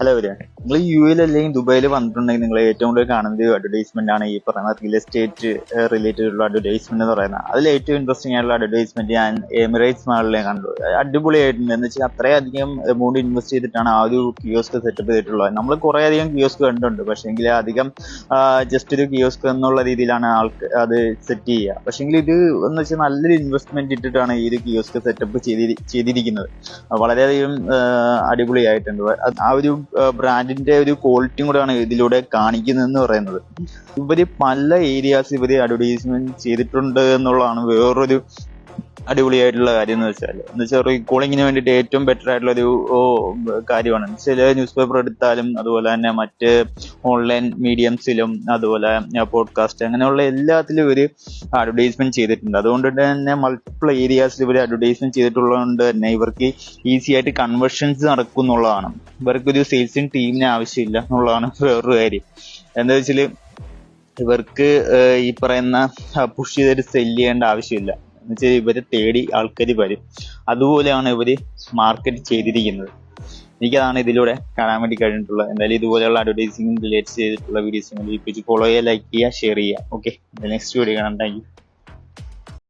Hello വരിക. നിങ്ങൾ യു.എയിൽ അല്ലെങ്കിൽ ദുബായിൽ വന്നിട്ടുണ്ടെങ്കിൽ നിങ്ങൾ ഏറ്റവും കൂടുതൽ കാണുന്ന ഒരു അഡ്വർടൈസ്മെന്റ് ആണ് ഈ പറയുന്ന റിയൽ എസ്റ്റേറ്റ് റിലേറ്റഡ് ഉള്ള അഡ്വർടൈസ്മെന്റ് എന്ന് പറയുന്നത്. അതിൽ ഏറ്റവും ഇൻട്രസ്റ്റിംഗ് ആയിട്ടുള്ള അഡ്വർടൈസ്മെന്റ് ഞാൻ എമിറേറ്റ്സ് മാളിലെ കണ്ടു. അടിപൊളിയായിട്ടുണ്ട്. എന്ന് വെച്ചാൽ അത്രയധികം എമൗണ്ട് ഇൻവെസ്റ്റ് ചെയ്തിട്ടാണ് ആ ഒരു കിയോസ്ക് സെറ്റപ്പ് ചെയ്തിട്ടുള്ളത്. നമ്മൾ കുറെ അധികം കിയോസ്ക് കണ്ടിട്ടുണ്ട്, പക്ഷേങ്കിൽ അധികം ജസ്റ്റ് ഒരു കിയോസ്ക് എന്നുള്ള രീതിയിലാണ് ആൾക്ക് അത് സെറ്റ് ചെയ്യുക. പക്ഷേങ്കിൽ ഇത് എന്ന് വെച്ചാൽ നല്ലൊരു ഇൻവെസ്റ്റ്മെന്റ് ഇട്ടിട്ടാണ് ഈ ഒരു കിയോസ്ക് സെറ്റപ്പ് ചെയ്തിരിക്കുന്നത്. വളരെയധികം അടിപൊളിയായിട്ടുണ്ട്. ആ ഒരു ബ്രാൻഡിന്റെ ഒരു ക്വാളിറ്റിയും കൂടെയാണ് ഇതിലൂടെ കാണിക്കുന്നതെന്ന് പറയുന്നത്. ഇവര് പല ഏരിയാസ് ഇവര് അഡ്വർടൈസ്മെന്റ് ചെയ്തിട്ടുണ്ട് എന്നുള്ളതാണ് വേറൊരു അടിപൊളിയായിട്ടുള്ള കാര്യം എന്ന് വെച്ചാൽ റീകോളിങ്ങിന് വേണ്ടിയിട്ട് ഏറ്റവും ബെറ്റർ ആയിട്ടുള്ള ഒരു കാര്യമാണ്. ചില ന്യൂസ് പേപ്പർ എടുത്താലും അതുപോലെ തന്നെ മറ്റ് ഓൺലൈൻ മീഡിയംസിലും അതുപോലെ പോഡ്കാസ്റ്റ് അങ്ങനെയുള്ള എല്ലാത്തിലും ഇവര് അഡ്വർടൈസ്മെന്റ് ചെയ്തിട്ടുണ്ട്. അതുകൊണ്ട് തന്നെ മൾട്ടിപ്പിൾ ഏരിയാസിൽ ഇവർ അഡ്വർടൈസ്മെന്റ് ചെയ്തിട്ടുള്ളത് കൊണ്ട് തന്നെ ഇവർക്ക് ഈസി ആയിട്ട് കൺവേർഷൻസ് നടക്കും എന്നുള്ളതാണ്. ഇവർക്കൊരു സെയിൽസിങ് ടീമിന് ആവശ്യമില്ല എന്നുള്ളതാണ് വേറൊരു കാര്യം. എന്താ വെച്ചാല് ഇവർക്ക് ഈ പറയുന്ന പുഷ് ചെയ്തിട്ട് സെല് ചെയ്യേണ്ട ആവശ്യമില്ല. എന്നുവെച്ചാൽ ഇവരെ തേടി ആൾക്കാർ വരും. അതുപോലെയാണ് ഇവര് മാർക്കറ്റ് ചെയ്തിരിക്കുന്നത്. എനിക്കതാണ് ഇതിലൂടെ കാണാൻ വേണ്ടി കഴിഞ്ഞിട്ടുള്ളത്. എന്തായാലും ഇതുപോലെയുള്ള അഡ്വർടൈസിംഗ് റിലേറ്റ് ചെയ്തിട്ടുള്ള വീഡിയോസ് ഫോളോ ചെയ്യുക, ലൈക്ക് ചെയ്യുക, ഷെയർ ചെയ്യുക. ഓക്കെ, നെക്സ്റ്റ് വീഡിയോ കാണാം. Thank you.